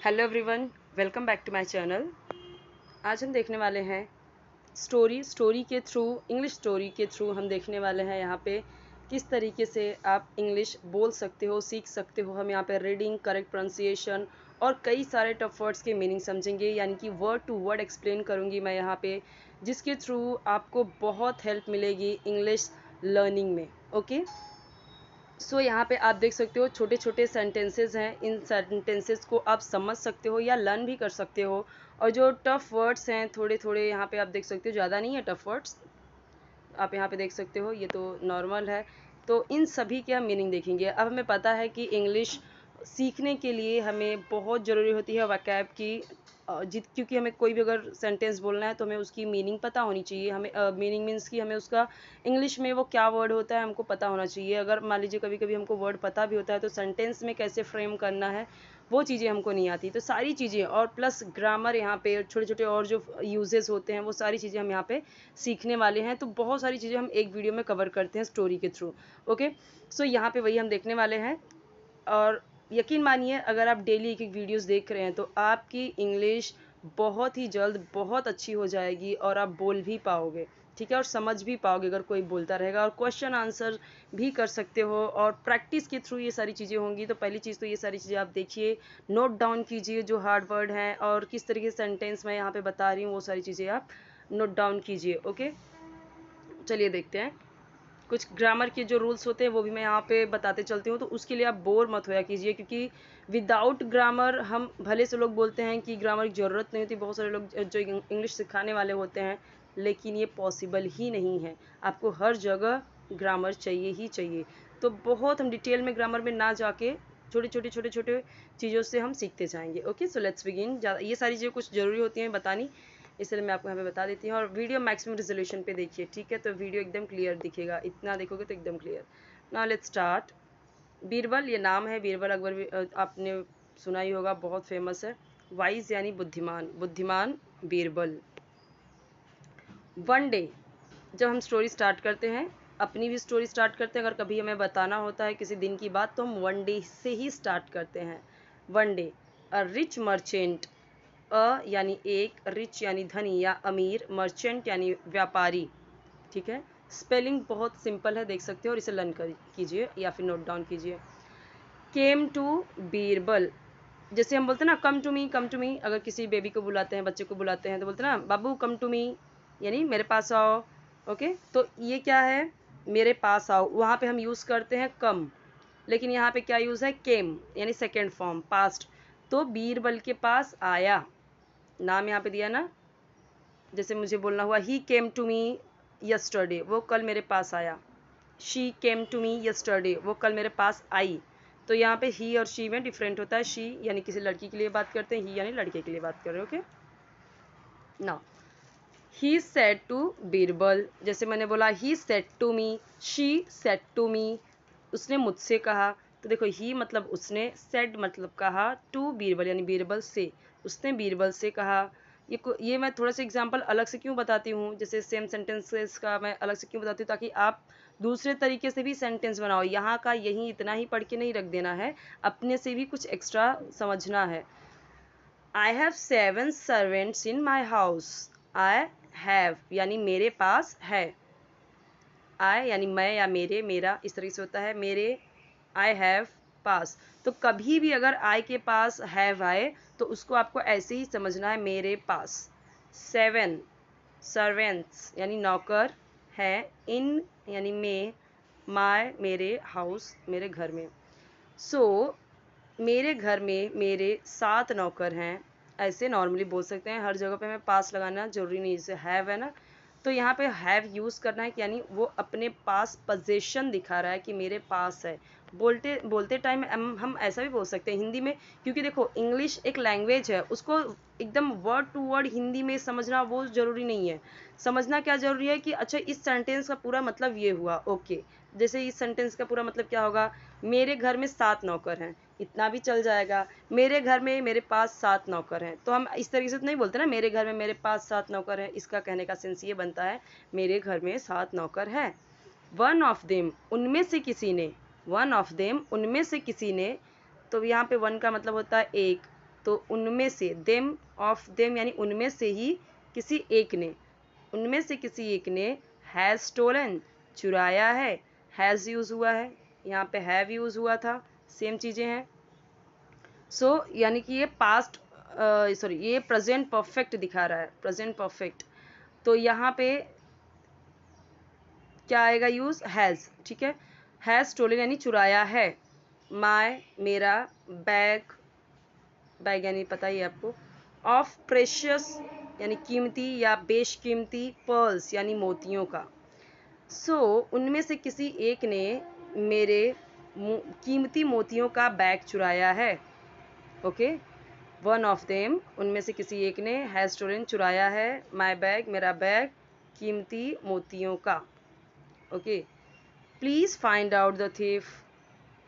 Hello everyone, welcome back to my channel. आज हम देखने वाले हैं स्टोरी के थ्रू, इंग्लिश स्टोरी के थ्रू हम देखने वाले हैं यहाँ पे किस तरीके से आप इंग्लिश बोल सकते हो, सीख सकते हो। हम यहाँ पे रीडिंग, करेक्ट प्रोनाउंसिएशन और कई सारे टफ वर्ड्स के मीनिंग समझेंगे, यानी कि वर्ड टू वर्ड एक्सप्लेन करूँगी मैं यहाँ पे, जिसके थ्रू आपको बहुत हेल्प मिलेगी इंग्लिश लर्निंग में। ओके, सो यहाँ पे आप देख सकते हो छोटे छोटे सेंटेंसेस हैं। इन सेंटेंसेस को आप समझ सकते हो या लर्न भी कर सकते हो। और जो टफ वर्ड्स हैं थोड़े थोड़े यहाँ पे आप देख सकते हो, ज़्यादा नहीं है टफ वर्ड्स, आप यहाँ पे देख सकते हो, ये तो नॉर्मल है। तो इन सभी के हम मीनिंग देखेंगे। अब हमें पता है कि इंग्लिश सीखने के लिए हमें बहुत ज़रूरी होती है वोकैब की, क्योंकि हमें कोई भी अगर सेंटेंस बोलना है तो हमें उसकी मीनिंग पता होनी चाहिए। हमें मीनिंग मीन्स कि हमें उसका इंग्लिश में वो क्या वर्ड होता है हमको पता होना चाहिए। अगर मान लीजिए कभी कभी हमको वर्ड पता भी होता है तो सेंटेंस में कैसे फ्रेम करना है वो चीज़ें हमको नहीं आती। तो सारी चीज़ें और प्लस ग्रामर यहाँ पे छोटे छोटे और जो यूजेस होते हैं वो सारी चीज़ें हम यहाँ पे सीखने वाले हैं। तो बहुत सारी चीज़ें हम एक वीडियो में कवर करते हैं स्टोरी के थ्रू। ओके, सो यहाँ पे वही हम देखने वाले हैं। और यकीन मानिए अगर आप डेली एक एक वीडियोस देख रहे हैं तो आपकी इंग्लिश बहुत ही जल्द बहुत अच्छी हो जाएगी और आप बोल भी पाओगे, ठीक है, और समझ भी पाओगे अगर कोई बोलता रहेगा। और क्वेश्चन आंसर भी कर सकते हो और प्रैक्टिस के थ्रू ये सारी चीज़ें होंगी। तो पहली चीज़ तो ये सारी चीज़ें आप देखिए, नोट डाउन कीजिए जो हार्ड वर्ड हैं और किस तरीके से सेंटेंस मैं यहाँ पे बता रही हूँ वो सारी चीज़ें आप नोट डाउन कीजिए। ओके, चलिए देखते हैं। कुछ ग्रामर के जो रूल्स होते हैं वो भी मैं यहाँ पे बताते चलती हूँ, तो उसके लिए आप बोर मत होया कीजिए, क्योंकि विदाउट ग्रामर हम भले से लोग बोलते हैं कि ग्रामर की ज़रूरत नहीं होती, बहुत सारे लोग जो इंग्लिश सिखाने वाले होते हैं, लेकिन ये पॉसिबल ही नहीं है। आपको हर जगह ग्रामर चाहिए ही चाहिए। तो बहुत हम डिटेल में ग्रामर में ना जाके छोटे छोटे चीज़ों से हम सीखते जाएंगे। Okay, so let's begin. ये सारी चीज़ें कुछ ज़रूरी होती हैं बतानी, इसलिए मैं आपको यहाँ पे बता देती हूँ। और वीडियो मैक्सिमम रेजोल्यूशन पे देखिए, ठीक है, तो वीडियो एकदम क्लियर दिखेगा, इतना देखोगे तो एकदम clear. Now let's start. Birbal, ये नाम है, बीरबल अकबर आपने सुना ही होगा, बहुत फेमस है। वाइज यानी बुद्धिमान, बुद्धिमान बीरबल। वन डे, जब हम स्टोरी स्टार्ट करते हैं, अपनी भी स्टोरी स्टार्ट करते हैं, अगर कभी हमें बताना होता है किसी दिन की बात तो हम वन डे से ही स्टार्ट करते हैं। One day, a rich merchant, यानी एक, रिच यानी धनी या अमीर, मर्चेंट यानी व्यापारी, ठीक है। स्पेलिंग बहुत सिंपल है, देख सकते हो, और इसे लर्न कर कीजिए या फिर नोट डाउन कीजिए। केम टू बीरबल, जैसे हम बोलते हैं ना कम टू मी, अगर किसी बेबी को बुलाते हैं, बच्चे को बुलाते हैं तो बोलते हैं ना बाबू कम टू मी, यानी मेरे पास आओ। ओके, तो ये क्या है, मेरे पास आओ, वहाँ पे हम यूज़ करते हैं कम, लेकिन यहाँ पे क्या यूज़ है, केम, यानी सेकेंड फॉर्म पास्ट। तो बीरबल के पास आया, नाम यहाँ पे दिया ना, जैसे मुझे बोलना हुआ ही केम टू मी यस्टरडे, वो कल मेरे पास आया। She came to me yesterday, वो कल मेरे पास आई। तो यहाँ पे ही और शी में डिफरेंट होता है। शी यानी किसी लड़की के लिए बात करते हैं, ही यानी लड़के के लिए बात कर रहे हैं। ओके, ना ही सेड टू बीरबल, जैसे मैंने बोला he said to me, she said to me, उसने मुझसे कहा। तो देखो ही मतलब उसने, सेड मतलब कहा, टू बीरबल यानी बीरबल से, उसने बीरबल से कहा। ये मैं थोड़ा सा एग्जांपल अलग से क्यों बताती हूँ, जैसे सेम सेंटेंसेस का मैं अलग से क्यों बताती हूँ, ताकि आप दूसरे तरीके से भी सेंटेंस बनाओ। यहाँ का यही इतना ही पढ़ के नहीं रख देना है, अपने से भी कुछ एक्स्ट्रा समझना है। I have 7 servants in my house. I have यानी मेरे पास है, आई यानी मैं या मेरे, मेरा इस तरीके से होता है, मेरे, आई हैव पास। तो कभी भी अगर आई के पास हैव आए तो उसको आपको ऐसे ही समझना है, मेरे पास। 7 सर्वेंट्स यानी नौकर है, इन यानी में, माय मेरे, हाउस मेरे घर में। सो मेरे घर में मेरे 7 नौकर हैं, ऐसे नॉर्मली बोल सकते हैं। हर जगह पे हमें पास लगाना जरूरी नहीं, जैसे हैव है ना, तो यहाँ पे हैव यूज़ करना है, यानी वो अपने पास पोजेशन दिखा रहा है कि मेरे पास है। बोलते बोलते टाइम हम ऐसा भी बोल सकते हैं हिंदी में, क्योंकि देखो इंग्लिश एक लैंग्वेज है, उसको एकदम वर्ड टू वर्ड हिंदी में समझना वो ज़रूरी नहीं है। समझना क्या ज़रूरी है कि अच्छा इस सेंटेंस का पूरा मतलब ये हुआ। ओके, जैसे इस सेंटेंस का पूरा मतलब क्या होगा, मेरे घर में 7 नौकर हैं, इतना भी चल जाएगा। मेरे घर में मेरे पास 7 नौकर हैं, तो हम इस तरीके से तो नहीं बोलते ना, मेरे घर में मेरे पास 7 नौकर हैं। इसका कहने का सेंस ये बनता है, मेरे घर में 7 नौकर हैं। वन ऑफ देम, उनमें से किसी ने, वन ऑफ देम उनमें से किसी ने, तो यहाँ पे वन का मतलब होता है एक, तो उनमें से, देम ऑफ देम यानी उनमें से ही किसी एक ने, उनमें से किसी एक ने हैज़ स्टोलन चुराया है, हैज़ यूज़ हुआ है, यहाँ पे हैव यूज़ हुआ था, सेम चीज़ें हैं। सो यानी कि ये पास्ट सॉरी ये प्रेजेंट परफेक्ट दिखा रहा है, प्रेजेंट परफेक्ट। तो यहाँ पे क्या आएगा यूज़, हैज़, ठीक है। हैज़ स्टोलन यानी चुराया है, माय मेरा, बैग, बैग यानी पता ही है आपको, ऑफ प्रेशियस यानी कीमती या बेशकीमती, पर्ल्स यानी मोतियों का। सो उनमें से किसी एक ने मेरे कीमती मोतियों का बैग चुराया है। ओके, वन ऑफ देम, उनमें से किसी एक ने, हैज स्टोलन चुराया है, माई बैग मेरा बैग, कीमती मोतियों का। Okay, please find out the thief,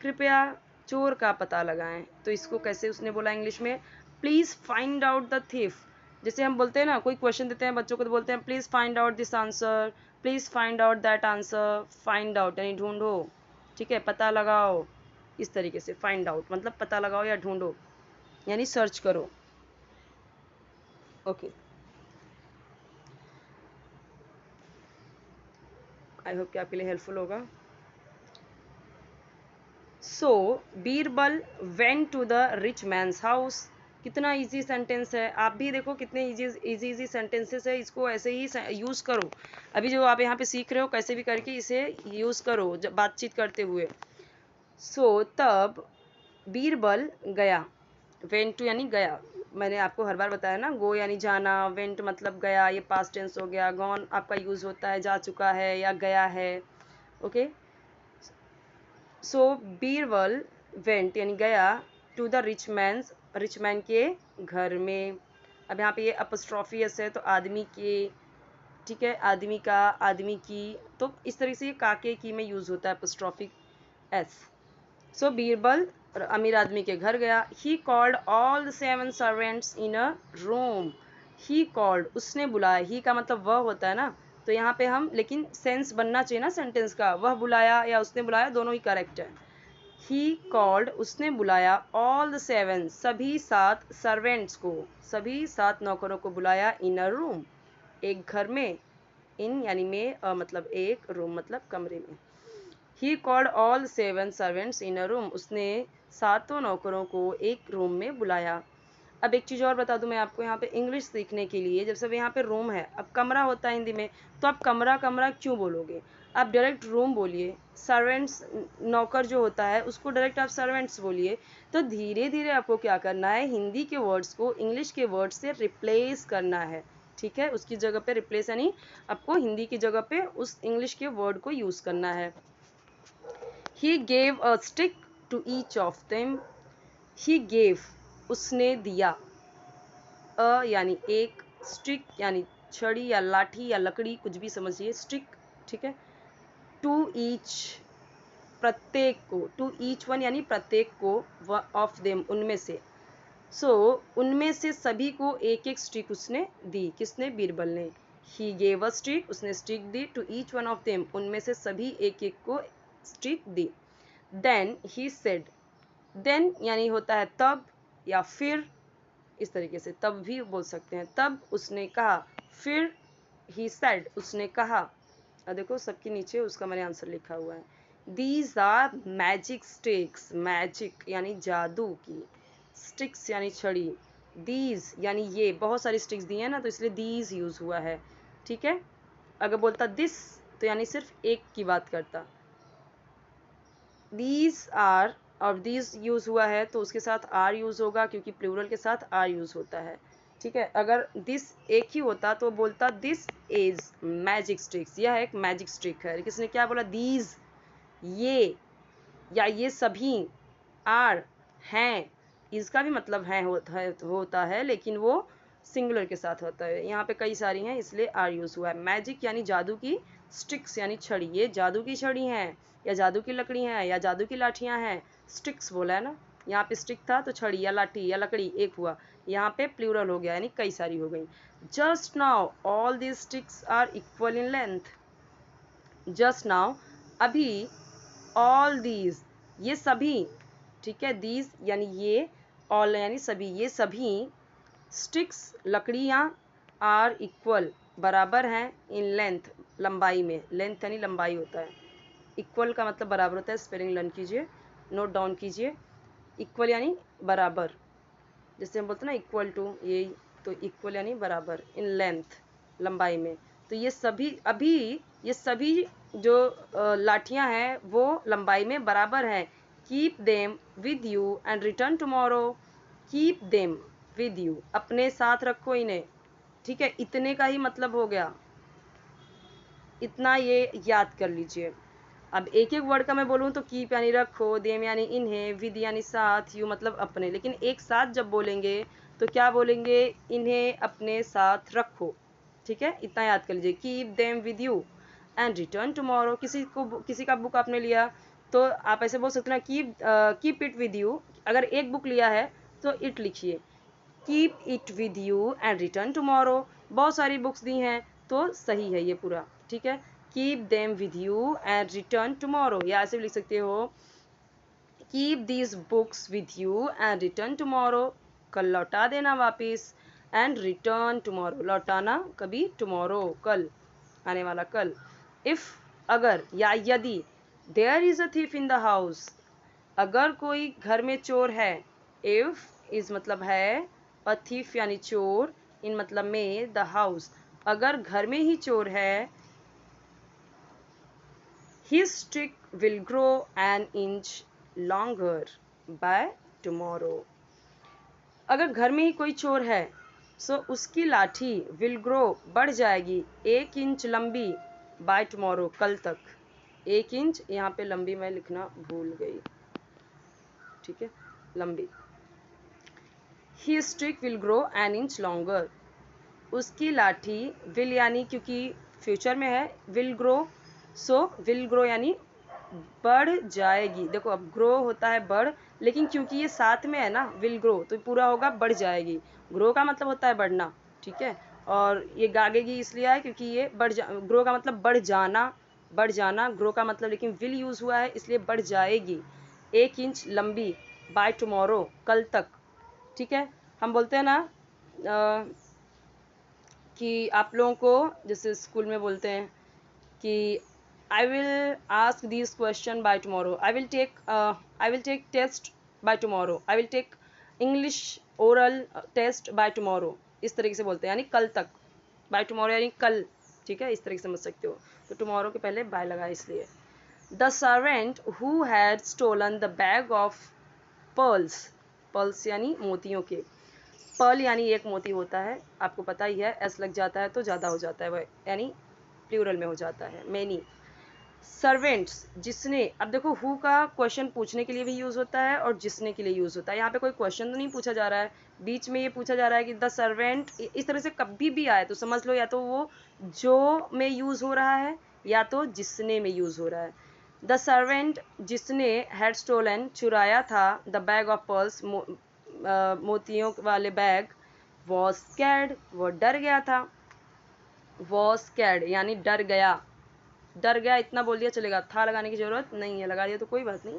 कृपया चोर का पता लगाएं। तो इसको कैसे उसने बोला इंग्लिश में, please find out the thief. जैसे हम बोलते हैं ना, कोई क्वेश्चन देते हैं बच्चों को तो बोलते हैं please find out this answer, please find out that answer. Find out यानी ढूंढो, ठीक है, पता लगाओ, इस तरीके से। फाइंड आउट मतलब पता लगाओ या ढूंढो, यानी सर्च करो। ओके, आई होप कि आपके लिए हेल्पफुल होगा। So Birbal went to the rich man's house. कितना इजी सेंटेंस है, आप भी देखो कितने इजी सेंटेंसेस है, इसको ऐसे ही यूज़ करो। अभी जो आप यहाँ पे सीख रहे हो कैसे भी करके इसे यूज़ करो जब बातचीत करते हुए। सो तब बीरबल गया, वेंट टू यानी गया, मैंने आपको हर बार बताया ना, गो यानी जाना, वेंट मतलब गया, ये पास्ट टेंस हो गया, गॉन आपका यूज़ होता है जा चुका है या गया है। ओके, सो बीरबल वेंट यानी गया, टू द रिच मैन के घर में। अब यहाँ पे ये अपस्ट्रॉफी एस है तो आदमी के, ठीक है, आदमी का, आदमी की, तो इस तरीके से ये काके की में यूज़ होता है अपस्ट्रॉफी एस। सो बीरबल अमीर आदमी के घर गया। He called all the 7 servants in a room. He called उसने बुलाया, ही का मतलब वह होता है ना, तो यहाँ पे हम, लेकिन सेंस बनना चाहिए ना सेंटेंस का, वह बुलाया या उसने बुलाया दोनों ही करेक्ट है। ही कॉल्ड उसने बुलाया, ऑल द 7 सभी 7 सर्वेंट्स को, सभी 7 नौकरों को बुलाया, इन अ रूम एक घर में, इन यानी में, मतलब एक, रूम मतलब कमरे में। He called all 7 servants in a room, उसने 7 नौकरों को एक रूम में बुलाया। अब एक चीज़ और बता दूं मैं आपको, यहाँ पे इंग्लिश सीखने के लिए, जब सब यहाँ पे रूम है, अब कमरा होता है हिंदी में, तो आप कमरा कमरा क्यों बोलोगे, आप डायरेक्ट रूम बोलिए। सर्वेंट्स नौकर जो होता है उसको डायरेक्ट आप सर्वेंट्स बोलिए। तो धीरे धीरे आपको क्या करना है, हिंदी के वर्ड्स को इंग्लिश के वर्ड्स से रिप्लेस करना है, ठीक है, उसकी जगह पे रिप्लेस यानी आपको हिंदी की जगह पे उस इंग्लिश के वर्ड को यूज़ करना है। He gave a stick to each of them. He gave उसने दिया, अ यानी एक, स्टिक यानी छड़ी या लाठी या लकड़ी कुछ भी समझिए, स्टिक, ठीक है। टू ईच प्रत्येक को, टू ईच वन यानी प्रत्येक को, ऑफ देम उनमें से। सो उनमें से सभी को एक एक स्टिक उसने दी, किसने, बीरबल ने। ही गेव अ स्टिक, उसने स्टिक दी, to each one of them उनमें से सभी एक एक को स्टिक दी। देन ही सेड, देन यानी होता है तब या फिर, इस तरीके से तब भी बोल सकते हैं। तब उसने कहा, फिर ही सेड उसने कहा। अब देखो सबके नीचे उसका मैंने आंसर लिखा हुआ है। These are magic sticks, magic यानी जादू की, स्टिक्स यानी छड़ी, दीज यानी ये, बहुत सारी स्टिक्स दी है ना तो इसलिए दीज यूज हुआ है, ठीक है। अगर बोलता दिस तो यानी सिर्फ एक की बात करता। दीज आर, और दीज यूज हुआ है तो उसके साथ आर यूज होगा क्योंकि प्लूरल के साथ आर यूज होता है, ठीक है। अगर दिस एक ही होता तो बोलता दिस इज मैजिक स्टिक्स, यह एक मैजिक स्टिक है। किसने क्या बोला, दीज ये, या ये सभी, आर हैं, इसका भी मतलब है होता है लेकिन वो सिंगुलर के साथ होता है। यहाँ पे कई सारी हैं इसलिए आर यूज हुआ है। मैजिक यानी जादू की, स्टिक्स यानी छड़ी, ये जादू की छड़ी हैं या जादू की लकड़ी हैं या जादू की लाठियाँ हैं। स्टिक्स बोला है ना, यहाँ पे स्टिक था तो छड़ी या लाठी या लकड़ी एक हुआ, यहाँ पे प्लूरल हो गया यानी कई सारी हो गई। Just now all these sticks are equal in length. Just now अभी, ऑल दीज ये सभी, ठीक है, दीज यानी ये, ऑल यानी सभी, ये सभी स्टिक्स लकड़ियाँ आर इक्वल बराबर हैं इन लेंथ लंबाई में, लेंथ यानी लंबाई होता है, इक्वल का मतलब बराबर होता है, स्पेलिंग लर्न कीजिए, नोट डाउन कीजिए, इक्वल यानी बराबर, जैसे हम बोलते हैं ना इक्वल टू, ये तो इक्वल यानी बराबर, इन लेंथ लंबाई में। तो ये सभी अभी ये सभी जो लाठियाँ हैं वो लंबाई में बराबर हैं। Keep them with you and return tomorrow, keep them with you, अपने साथ रखो इन्हें, ठीक है, इतने का ही मतलब हो गया, इतना ये याद कर लीजिए। अब एक एक वर्ड का मैं बोलूँ तो कीप यानी रखो, देम यानी इन्हें, विद यानी साथ, यू मतलब अपने, लेकिन एक साथ जब बोलेंगे तो क्या बोलेंगे, इन्हें अपने साथ रखो, ठीक है, इतना याद कर लीजिए। Keep them with you and return tomorrow, किसी का बुक आपने लिया तो आप ऐसे बोल सकते हैं कीप इट विद यू, अगर एक बुक लिया है तो इट लिखिए, keep it with you and return tomorrow, बहुत सारी बुक्स दी हैं तो सही है ये पूरा, ठीक है, keep them with you and return tomorrow, या ऐसे भी लिख सकते हो keep these books with you and return tomorrow, कल लौटा देना वापिस, एंड रिटर्न टुमारो, लौटाना कभी, टुमारो कल, आने वाला कल। इफ अगर या यदि, there is a thief in the house, अगर कोई घर में चोर है, इफ इज मतलब है, अ थीफ यानी चोर, इन मतलब में, द हाउस अगर घर में ही चोर है, his stick will grow an inch longer by tomorrow, अगर घर में ही कोई चोर है सो उसकी लाठी विल ग्रो बढ़ जाएगी 1 इंच लंबी, बाय टुमारो कल तक, 1 इंच, यहाँ पे लंबी मैं लिखना भूल गई, ठीक है, लंबी, his stick will grow an inch longer, उसकी लाठी विल यानी क्योंकि फ्यूचर में है, will grow, so will grow यानी बढ़ जाएगी, देखो अब ग्रो होता है बढ़, लेकिन क्योंकि ये साथ में है ना विल ग्रो तो पूरा होगा बढ़ जाएगी, ग्रो का मतलब होता है बढ़ना, ठीक है, और ये गागेगी इसलिए है क्योंकि ये ग्रो का मतलब बढ़ जाना, बढ़ जाना, ग्रो का मतलब लेकिन विल यूज हुआ है इसलिए बढ़ जाएगी, 1 इंच लंबी, बाय टुमारो कल तक, ठीक है। हम बोलते हैं ना कि आप लोगों को जैसे स्कूल में बोलते हैं कि I will ask this question by tomorrow, I will take test by tomorrow, I will take English oral test by tomorrow, इस तरीके से बोलते हैं, यानी कल तक, बाय टुमारो यानी कल, ठीक है, इस तरीके से समझ सकते हो, तो टुमारो के पहले बाय लगा इसलिए। The servant who had stolen the bag of pearls, pearls यानी मोतियों के, पर्ल यानी एक मोती होता है, आपको पता ही है, एस लग जाता है तो ज़्यादा हो जाता है वह, यानी प्लूरल में हो जाता है, मैनी, सर्वेंट्स जिसने, अब देखो हु का क्वेश्चन पूछने के लिए भी यूज़ होता है और जिसने के लिए यूज़ होता है, यहाँ पे कोई क्वेश्चन तो नहीं पूछा जा रहा है, बीच में ये पूछा जा रहा है कि द सर्वेंट, इस तरह से कभी भी आए तो समझ लो या तो वो जो में यूज़ हो रहा है या तो जिसने में यूज़ हो रहा है। द सर्वेंट जिसने हैड स्टोलन चुराया था, द बैग ऑफ पर्ल्स मोतियों वाले बैग, वॉज स्कैर्ड वो डर गया था, वॉज स्कैर्ड यानी डर गया, डर गया इतना बोल दिया चलेगा, था लगाने की जरूरत नहीं है, लगा दिया तो कोई बात नहीं,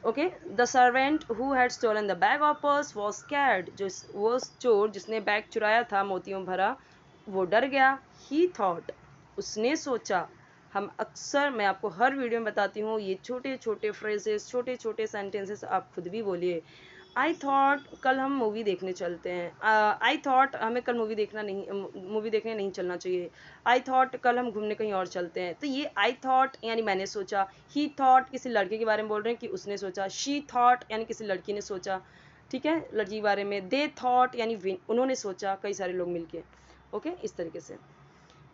okay. The servant who had stolen the bag of purse was scared, जो वो चोर जिसने बैग चुराया था मोतियों भरा वो डर गया, ही थॉट उसने सोचा, हम अक्सर, मैं आपको हर वीडियो में बताती हूँ ये छोटे छोटे फ्रेजेस, छोटे छोटे सेंटेंसेस आप खुद भी बोलिए। आई थॉट कल हम मूवी देखने चलते हैं, आई थॉट हमें कल मूवी देखने नहीं चलना चाहिए, आई थॉट कल हम घूमने कहीं और चलते हैं, तो ये आई थॉट यानी मैंने सोचा, ही थॉट किसी लड़के के बारे में बोल रहे हैं कि उसने सोचा, शी थॉट यानी किसी लड़की ने सोचा, ठीक है, लड़की के बारे में, दे थॉट यानी उन्होंने सोचा, कई सारे लोग मिलके, ओके, इस तरीके से।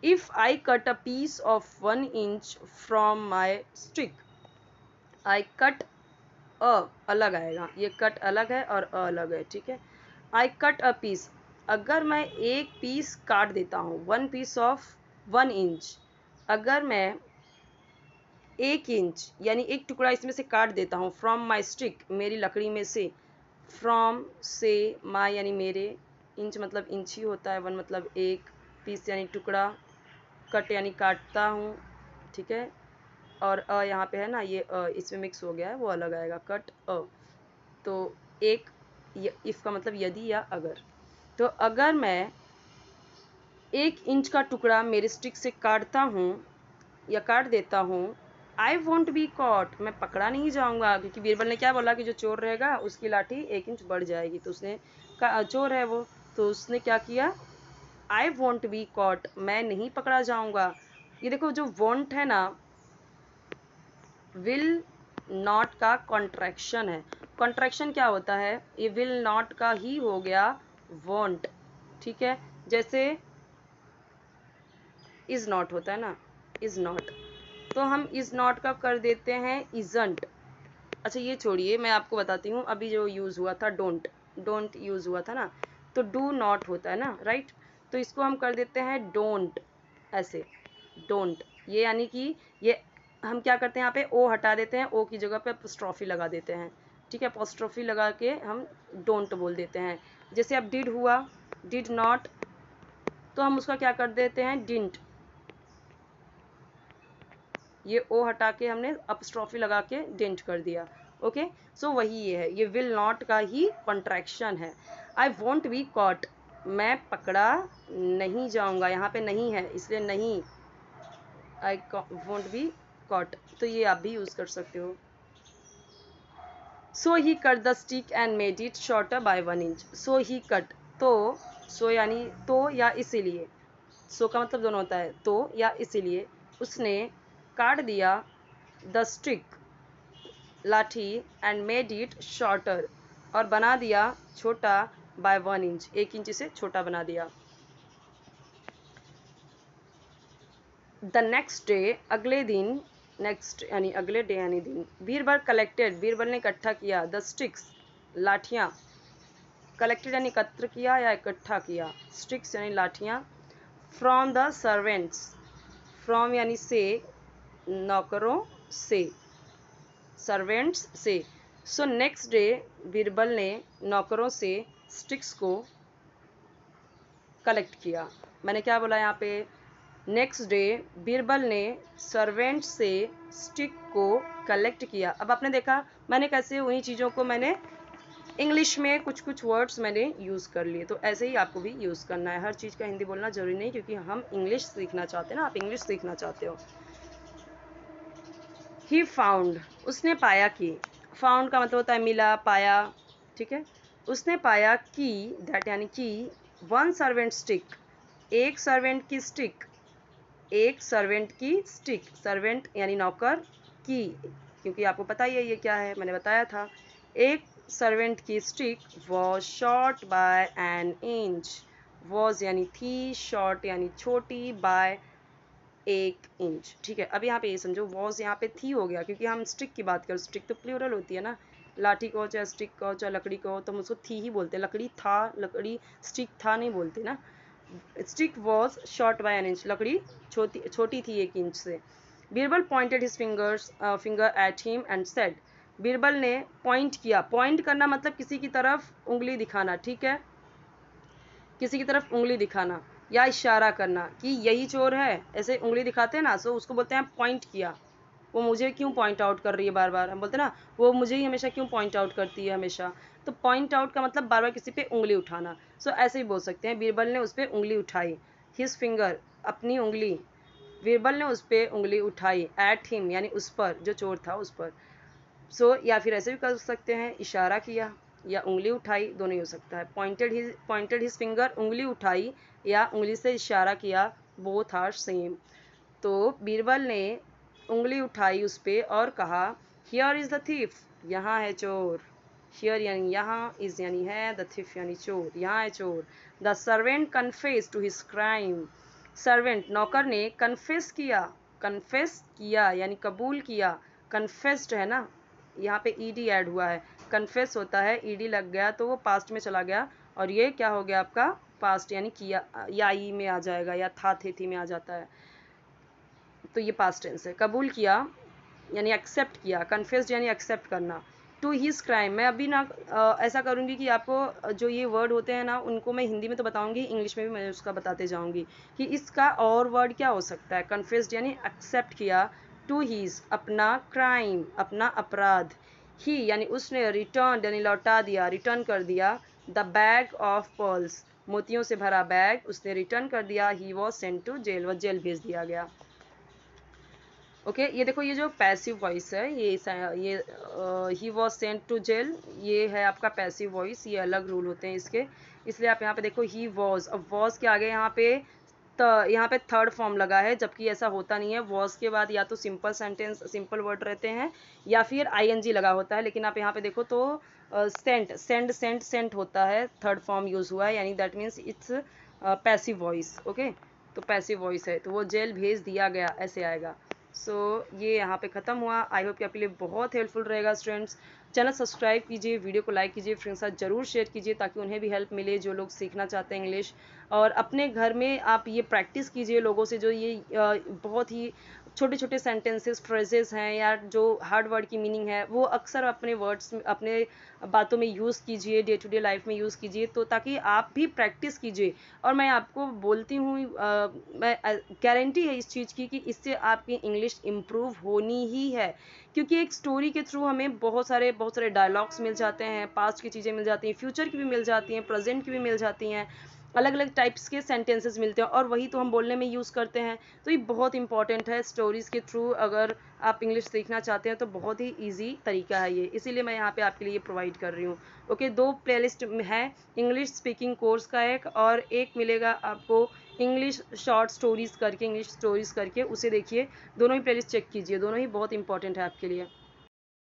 If I cut a piece of 1 inch from my stick, I cut अलग आएगा, ये कट अलग है और अलग है, ठीक है, आई कट अ पीस, अगर मैं एक पीस काट देता हूँ, 1 पीस ऑफ 1 इंच, अगर मैं 1 इंच यानी एक टुकड़ा इसमें से काट देता हूँ, फ्रॉम माई स्टिक मेरी लकड़ी में से, फ्रॉम से, माई यानी मेरे, इंच मतलब इंच ही होता है, 1 मतलब एक, पीस यानी टुकड़ा, कट यानी काटता हूँ, ठीक है, और यहाँ पे है ना ये इसमें मिक्स हो गया है वो अलग आएगा, कट तो एक इफ़ का मतलब यदि या अगर। तो अगर मैं 1 इंच का टुकड़ा मेरे स्टिक से काटता हूँ या काट देता हूँ, आई वॉन्ट बी कॉट, मैं पकड़ा नहीं जाऊँगा, क्योंकि बीरबल ने क्या बोला कि जो चोर रहेगा उसकी लाठी 1 इंच बढ़ जाएगी। तो उसने चोर है वो, तो उसने क्या किया, आई वॉन्ट बी कॉट, मैं नहीं पकड़ा जाऊँगा। ये देखो जो वॉन्ट है ना, विल नॉट का कॉन्ट्रैक्शन है। कॉन्ट्रैक्शन क्या होता है, ये विल नॉट का ही हो गया वॉन्ट, ठीक है। जैसे इज नॉट होता है ना, इज नॉट, तो हम इज नॉट का कर देते हैं इजंट। अच्छा ये छोड़िए, मैं आपको बताती हूँ, अभी जो यूज़ हुआ था डोंट, डोंट यूज़ हुआ था ना, तो डू नॉट होता है ना, राइट। तो इसको हम कर देते हैं डोंट, ऐसे डोंट। ये यानी कि ये हम क्या करते हैं, यहाँ पे ओ हटा देते हैं, ओ की जगह पे अपोस्ट्रोफी लगा देते हैं, ठीक है। अपोस्ट्रोफी लगा के हम डोंट बोल देते हैं। जैसे अब डिड हुआ, डिड नॉट, तो हम उसका क्या कर देते हैं, डिंट। ये ओ हटा के हमने अपस्ट्रॉफी लगा के डेंट कर दिया। ओके, सो वही ये है, ये विल नॉट का ही कॉन्ट्रैक्शन है। आई वॉन्ट बी कॉट, मैं पकड़ा नहीं जाऊंगा, यहाँ पे नहीं है इसलिए नहीं, आई वॉन्ट बी कॉट, तो ये आप भी यूज़ कर सकते हो। So he cut the stick and made it shorter by 1 inch. So he cut, तो सो यानी तो या इसीलिए, सो का मतलब दोनों होता है, तो या इसीलिए उसने काट दिया द स्टिक, लाठी, एंड मेड इट शॉर्टर, और बना दिया छोटा, बाय 1 इंच, 1 इंच से छोटा बना दिया। द नेक्स्ट डे, अगले दिन, नेक्स्ट यानी अगले डे यानी दिन, बीरबल कलेक्टेड, बीरबल ने इकट्ठा किया, द स्टिक्स, लाठियाँ, कलेक्टेड यानी एकत्र किया या इकट्ठा किया, स्टिक्स यानी लाठियाँ, फ्रॉम द सर्वेंट्स, फ्रॉम यानी से, नौकरों से, सर्वेंट्स से। सो नेक्स्ट डे बीरबल ने नौकरों से स्टिक्स को कलेक्ट किया। मैंने क्या बोला यहाँ पे, नेक्स्ट डे बीरबल ने सर्वेंट से स्टिक को कलेक्ट किया। अब आपने देखा मैंने कैसे उन्हीं चीज़ों को मैंने इंग्लिश में कुछ कुछ वर्ड्स मैंने यूज़ कर लिए, तो ऐसे ही आपको भी यूज़ करना है। हर चीज़ का हिंदी बोलना जरूरी नहीं, क्योंकि हम इंग्लिश सीखना चाहते हैं ना, आप इंग्लिश सीखना चाहते हो। ही फाउंड, उसने पाया कि, फाउंड का मतलब होता है मिला, पाया, ठीक है। उसने पाया कि, दैट यानी कि, 1 सर्वेंट स्टिक, एक सर्वेंट की स्टिक, एक सर्वेंट की स्टिक, सर्वेंट यानी नौकर की, क्योंकि आपको पता ही है ये क्या है, मैंने बताया था। एक सर्वेंट की stick was short by an inch, was यानी थी, शॉर्ट यानी छोटी, बाय 1 इंच, ठीक है। अब यहाँ पे ये समझो, वॉज यहाँ पे थी हो गया, क्योंकि हम स्टिक की बात करें, स्टिक तो प्लूरल होती है ना, लाठी को चाहे स्टिक को चाहे लकड़ी को, तो हम उसको थी ही बोलते हैं, लकड़ी था, लकड़ी स्टिक था नहीं बोलते ना। Stick was short by an inch, लकड़ी छोटी थी 1 इंच से। Birbal pointed his finger at him and said, Birbal ने पॉइंट किया, पॉइंट करना मतलब किसी की तरफ उंगली दिखाना, ठीक है, किसी की तरफ उंगली दिखाना या इशारा करना कि यही चोर है, ऐसे उंगली दिखाते हैं ना, सो उसको बोलते हैं पॉइंट किया। वो मुझे क्यों पॉइंट आउट कर रही है बार बार, हम बोलते हैं ना वो मुझे ही हमेशा क्यों पॉइंट आउट करती है हमेशा, तो पॉइंट आउट का मतलब बार बार किसी पे उंगली उठाना। सो ऐसे ही बोल सकते हैं, बीरबल ने उस पर उंगली उठाई, हिज फिंगर, अपनी उंगली, बीरबल ने उस पर उंगली उठाई, एट हिम यानी उस पर, जो चोर था उस पर। सो या फिर ऐसे भी कर सकते हैं, इशारा किया या उंगली उठाई, दोनों ही हो सकता है। पॉइंटेड हिज फिंगर, उंगली उठाई या उंगली से इशारा किया, बोथ आर सेम। तो बीरबल ने उंगली उठाई उस पर और कहा, हियर इज़ द थीफ, यहाँ है चोर, हियर यानी यहाँ, इज़ यानी है, द थीफ यानी चोर, यहाँ है चोर। The servant confess to his crime, servant नौकर ने कन्फेस किया यानी कबूल किया, कन्फेस्ड है ना, यहाँ पे ईडी ऐड हुआ है, कन्फेस होता है, ईडी लग गया तो वो पास्ट में चला गया, और ये क्या हो गया आपका पास्ट, यानी किया या ई में आ जाएगा या था थे थी में आ जाता है, तो ये पास्ट टेंस है। कबूल किया यानी एक्सेप्ट किया, कन्फेस्ड यानी एक्सेप्ट करना। टू हिज क्राइम, मैं अभी ना ऐसा करूँगी कि आपको जो ये वर्ड होते हैं ना उनको मैं हिंदी में तो बताऊँगी, इंग्लिश में भी मैं उसका बताते जाऊँगी कि इसका और वर्ड क्या हो सकता है। कन्फेस्ड यानी एक्सेप्ट किया, टू हीज अपना, क्राइम अपना अपराध, ही यानी उसने रिटर्न यानी लौटा दिया, रिटर्न कर दिया द बैग ऑफ पर्ल्स, मोतियों से भरा बैग उसने रिटर्न कर दिया। He was sent to jail, वह जेल भेज दिया गया। ओके ये देखो ये जो पैसिव वॉइस है ये he was sent to jail, ये है आपका पैसिव वॉइस, ये अलग रूल होते हैं इसके, इसलिए आप यहाँ पे देखो ही वॉज, अब वॉज के आगे यहाँ पे थर्ड फॉर्म लगा है, जबकि ऐसा होता नहीं है। वॉज के बाद या तो सिंपल सेंटेंस सिंपल वर्ड रहते हैं या फिर आईएनजी लगा होता है, लेकिन आप यहाँ पे देखो तो सेंट होता है, थर्ड फॉर्म यूज हुआ है, यानी that means it's passive voice. Okay तो पैसिव वॉइस है तो वो जेल भेज दिया गया ऐसे आएगा। सो ये यहाँ पे ख़त्म हुआ। आई होप कि आपके लिए बहुत हेल्पफुल रहेगा स्टूडेंट्स। चैनल सब्सक्राइब कीजिए, वीडियो को लाइक कीजिए, फ्रेंड्स के साथ जरूर शेयर कीजिए ताकि उन्हें भी हेल्प मिले जो लोग सीखना चाहते हैं इंग्लिश। और अपने घर में आप ये प्रैक्टिस कीजिए लोगों से जो ये बहुत ही छोटे छोटे सेंटेंसेस फ्रेजेस हैं या जो हार्ड वर्ड की मीनिंग है वो अक्सर अपने वर्ड्स अपने बातों में यूज़ कीजिए, डे टू डे लाइफ में यूज़ कीजिए, तो ताकि आप भी प्रैक्टिस कीजिए। और मैं आपको बोलती हूँ मैं गारंटी है इस चीज़ की कि इससे आपकी इंग्लिश इम्प्रूव होनी ही है, क्योंकि एक स्टोरी के थ्रू हमें बहुत सारे डायलॉग्स मिल जाते हैं, पास्ट की चीज़ें मिल जाती हैं, फ्यूचर की भी मिल जाती हैं, प्रेजेंट की भी मिल जाती हैं, अलग अलग टाइप्स के सेंटेंसेस मिलते हैं और वही तो हम बोलने में यूज़ करते हैं। तो ये बहुत इंपॉर्टेंट है, स्टोरीज़ के थ्रू अगर आप इंग्लिश सीखना चाहते हैं तो बहुत ही ईजी तरीका है ये, इसीलिए मैं यहाँ पे आपके लिए प्रोवाइड कर रही हूँ। ओके 2 प्लेलिस्ट है, इंग्लिश स्पीकिंग कोर्स का एक और एक मिलेगा आपको इंग्लिश शॉर्ट स्टोरीज़ करके, इंग्लिश स्टोरीज़ करके, उसे देखिए। दोनों ही प्लेलिस्ट चेक कीजिए, दोनों ही बहुत इंपॉर्टेंट है आपके लिए।